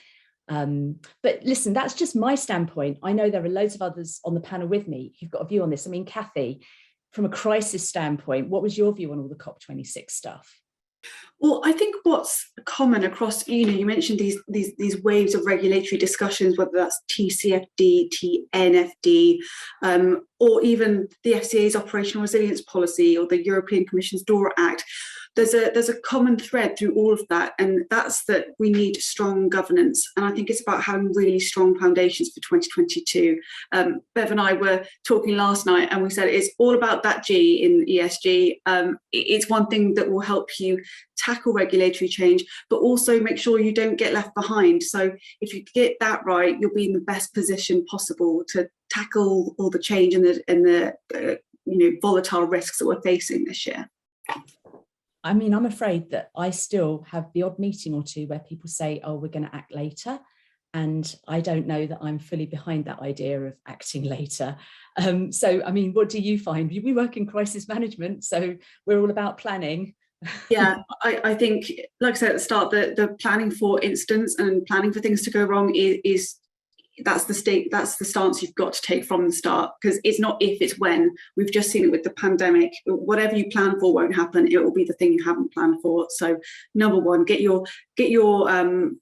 But listen, that's just my standpoint. I know there are loads of others on the panel with me who've got a view on this. I mean, Kathy, from a crisis standpoint, what was your view on all the COP26 stuff? Well, I think what's common across, you mentioned these waves of regulatory discussions, whether that's TCFD, TNFD, or even the FCA's operational resilience policy or the European Commission's DORA Act. There's a common thread through all of that, and that's that we need strong governance. And I think it's about having really strong foundations for 2022. Bev and I were talking last night, and we said it's all about that G in ESG. It's one thing that will help you tackle regulatory change, but also make sure you don't get left behind. So if you get that right, you'll be in the best position possible to tackle all the change and the volatile risks that we're facing this year. I mean, I'm afraid that I still have the odd meeting or two where people say, oh, we're going to act later. And I don't know that I'm fully behind that idea of acting later. So, I mean, what do you find? We work in crisis management, so we're all about planning. Yeah, I think, like I said at the start, the planning for incidents and planning for things to go wrong is that's the stance you've got to take from the start, because it's not if, it's when. We've just seen it with the pandemic. Whatever you plan for won't happen. It will be the thing you haven't planned for. So number one, get your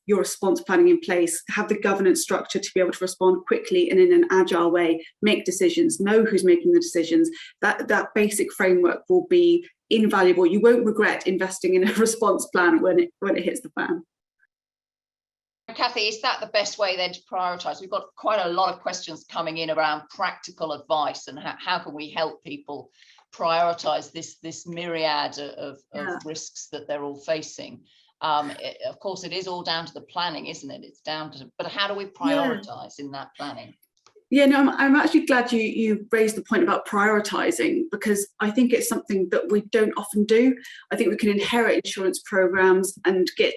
response planning in place, have the governance structure to be able to respond quickly and in an agile way, make decisions, know who's making the decisions. That basic framework will be invaluable. You won't regret investing in a response plan when it hits the fan. Kathy, is that the best way then to prioritise? We've got quite a lot of questions coming in around practical advice and how can we help people prioritise this myriad of risks that they're all facing. Of course, it is all down to the planning, isn't it? It's down to, but how do we prioritise in that planning? Yeah, no, I'm actually glad you raised the point about prioritising, because I think it's something that we don't often do. I think we can inherit insurance programs and get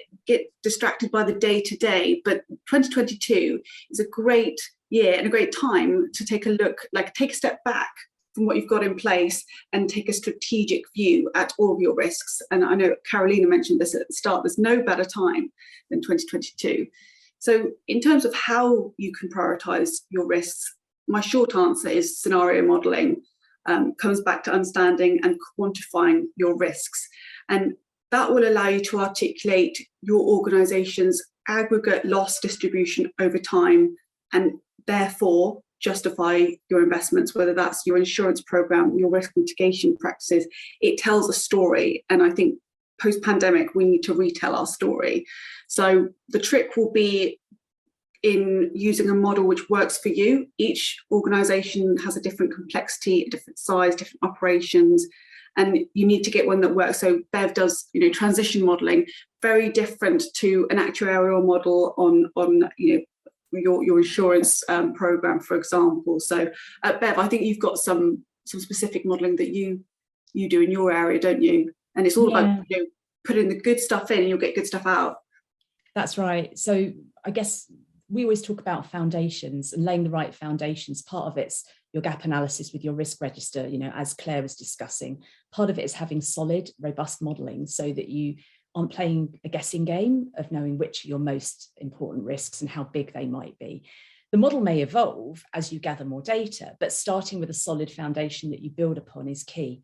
distracted by the day-to-day, but 2022 is a great year and a great time to take a look, take a step back from what you've got in place and take a strategic view at all of your risks. And I know Carolina mentioned this at the start, there's no better time than 2022. So in terms of how you can prioritise your risks, my short answer is scenario modelling. Comes back to understanding and quantifying your risks. And that will allow you to articulate your organisation's aggregate loss distribution over time and therefore justify your investments, whether that's your insurance programme, your risk mitigation practices. It tells a story. And I think post-pandemic, we need to retell our story. So the trick will be in using a model which works for you. Each organisation has a different complexity, a different size, different operations, and you need to get one that works. So Bev does, transition modelling, very different to an actuarial model on your insurance program, for example. So Bev, I think you've got some specific modelling that you do in your area, don't you? And it's all about putting the good stuff in and you'll get good stuff out. That's right. So I guess we always talk about foundations and laying the right foundations. Part of it's your gap analysis with your risk register, as Claire was discussing. Part of it is having solid, robust modelling so that you aren't playing a guessing game of knowing which are your most important risks and how big they might be. The model may evolve as you gather more data, but starting with a solid foundation that you build upon is key.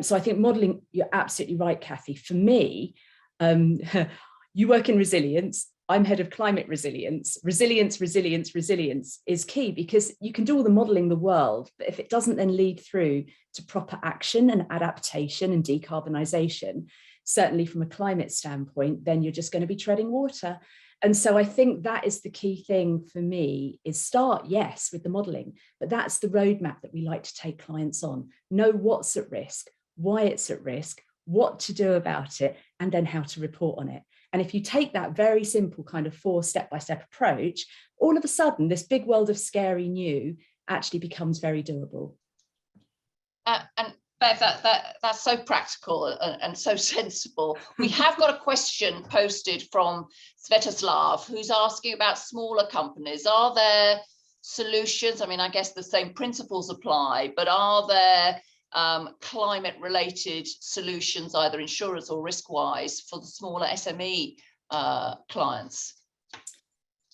So I think modelling, you're absolutely right, Kathy. For me, you work in resilience. I'm head of climate resilience. Resilience is key, because you can do all the modelling in the world, but if it doesn't then lead through to proper action and adaptation and decarbonisation, certainly from a climate standpoint, then you're just going to be treading water. And so I think that is the key thing for me, is start, yes, with the modelling, but that's the roadmap that we like to take clients on. Know what's at risk, why it's at risk, what to do about it, and then how to report on it. And if you take that very simple kind of 4 step-by-step approach, all of a sudden, this big world of scary new actually becomes very doable. And Bev, that's so practical and so sensible. We have got a question posted from Svetoslav, who's asking about smaller companies. Are there solutions? I mean, I guess the same principles apply, but are there climate-related solutions, either insurance or risk-wise, for the smaller SME clients?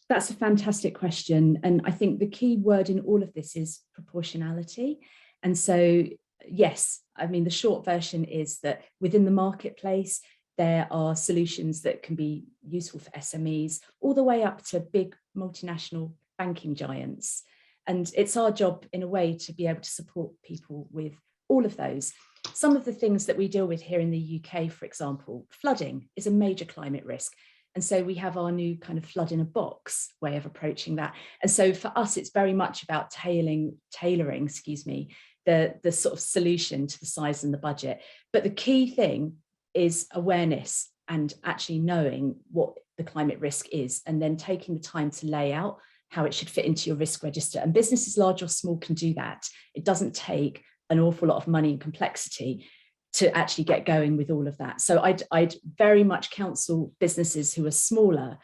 That's a fantastic question. And I think the key word in all of this is proportionality. And so, yes, I mean, the short version is that within the marketplace, there are solutions that can be useful for SMEs, all the way up to big multinational banking giants. And it's our job, in a way, to be able to support people with all of those. Some of the things that we deal with here in the UK, for example, flooding is a major climate risk. And so we have our new kind of flood in a box way of approaching that. And so for us, it's very much about tailoring, the sort of solution to the size and the budget. But the key thing is awareness and actually knowing what the climate risk is, and then taking the time to lay out how it should fit into your risk register. And businesses large or small can do that. It doesn't take an awful lot of money and complexity to actually get going with all of that. So I'd very much counsel businesses who are smaller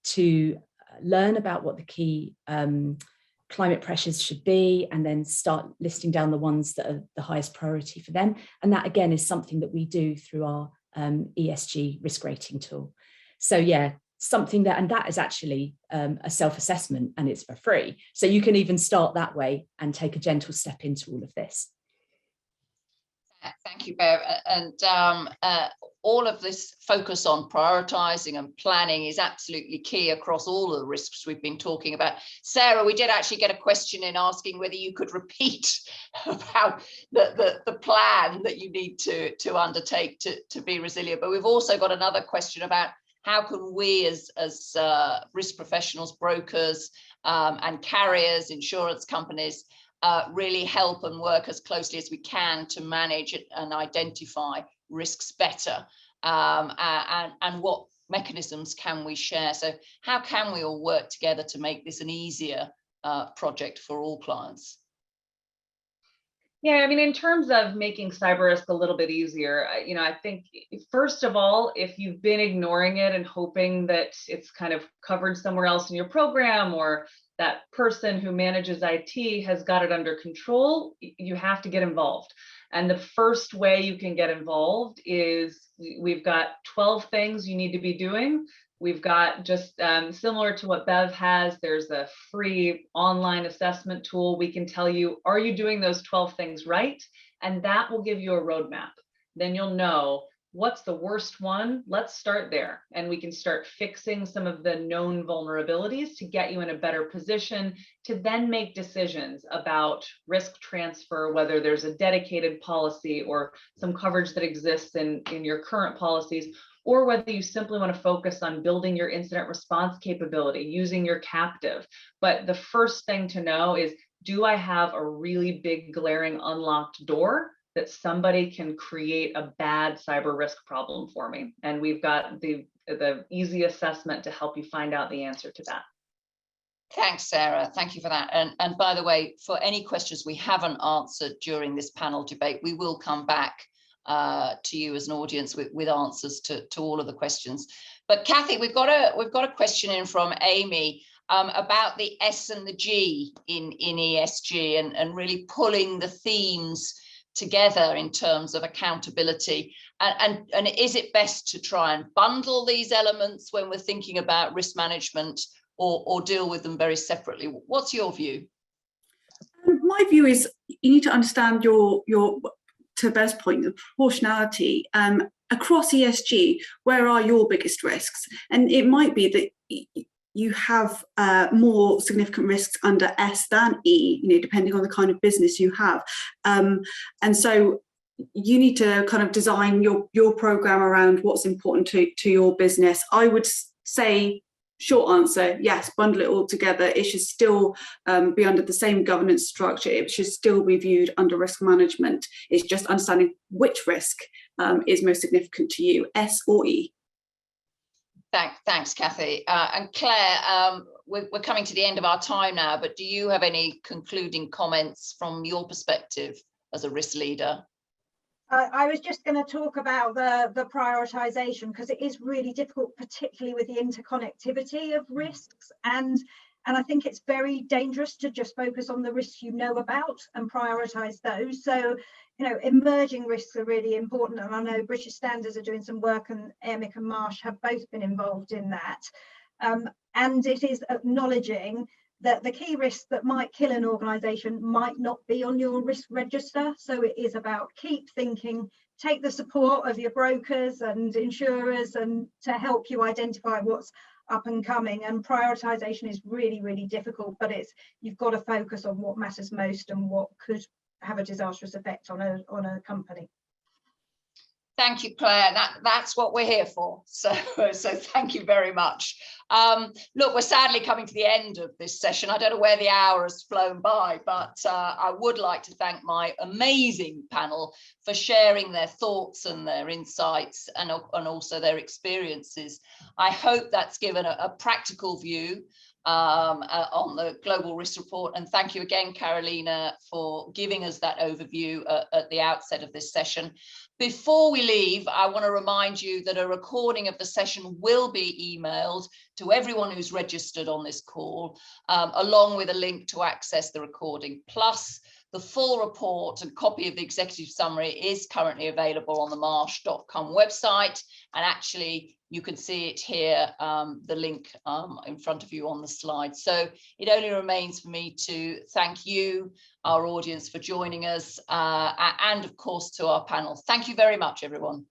to learn about what the key climate pressures should be, and then start listing down the ones that are the highest priority for them. And that, again, is something that we do through our ESG risk rating tool. So yeah, something that, and that is actually a self-assessment, and it's for free. So you can even start that way and take a gentle step into all of this. Thank you, Bev. And all of this focus on prioritising and planning is absolutely key across all of the risks we've been talking about. Sarah, we did actually get a question in asking whether you could repeat about the plan that you need to undertake to be resilient. But we've also got another question about how can we as risk professionals, brokers and carriers, insurance companies, really help and work as closely as we can to manage it and identify risks better, and what mechanisms can we share? So how can we all work together to make this an easier project for all clients? Yeah, I mean, in terms of making cyber risk a little bit easier, I think, first of all, if you've been ignoring it and hoping that it's kind of covered somewhere else in your program, or that person who manages IT has got it under control, you have to get involved. And the first way you can get involved is we've got 12 things you need to be doing. We've got, just similar to what Bev has, there's a free online assessment tool. We can tell you, are you doing those 12 things right? And that will give you a roadmap. Then you'll know what's the worst one? Let's start there. And we can start fixing some of the known vulnerabilities to get you in a better position to then make decisions about risk transfer, whether there's a dedicated policy or some coverage that exists in your current policies, or whether you simply want to focus on building your incident response capability, using your captive. But the first thing to know is, do I have a really big glaring unlocked door that somebody can create a bad cyber risk problem for me? And we've got the easy assessment to help you find out the answer to that. Thanks, Sarah. Thank you for that. And by the way, for any questions we haven't answered during this panel debate, we will come back to you as an audience with answers to all of the questions. But Kathy, we've got a question in from Amy about the S and the G in ESG and really pulling the themes together in terms of accountability, and is it best to try and bundle these elements when we're thinking about risk management, or deal with them very separately? What's your view? My view is you need to understand your to Bev's point, the proportionality across ESG. Where are your biggest risks? And it might be that you have more significant risks under S than E, depending on the kind of business you have. And so you need to kind of design your program around what's important to your business. I would say, short answer, yes, bundle it all together. It should still be under the same governance structure. It should still be viewed under risk management. It's just understanding which risk is most significant to you, S or E. Thanks, Kathy. And Claire, we're coming to the end of our time now, but do you have any concluding comments from your perspective as a risk leader? I was just going to talk about the prioritization, because it is really difficult, particularly with the interconnectivity of risks. And I think it's very dangerous to just focus on the risks you know about and prioritize those. So, emerging risks are really important. And I know British Standards are doing some work, and EMIC and Marsh have both been involved in that. And it is acknowledging that the key risks that might kill an organisation might not be on your risk register. So it is about keep thinking, take the support of your brokers and insurers and to help you identify what's up and coming. And prioritisation is really, really difficult, but you've got to focus on what matters most and what could have a disastrous effect on a company. Thank you, Claire. That's what we're here for. So thank you very much. Look, we're sadly coming to the end of this session. I don't know where the hour has flown by, but I would like to thank my amazing panel for sharing their thoughts and their insights and also their experiences. I hope that's given a practical view on the Global Risk Report. And thank you again, Carolina, for giving us that overview at the outset of this session. Before we leave, I want to remind you that a recording of the session will be emailed to everyone who's registered on this call, along with a link to access the recording. Plus, the full report and copy of the executive summary is currently available on the marsh.com website. And actually, you can see it here, the link in front of you on the slide. So it only remains for me to thank you, our audience, for joining us, and of course to our panel. Thank you very much, everyone.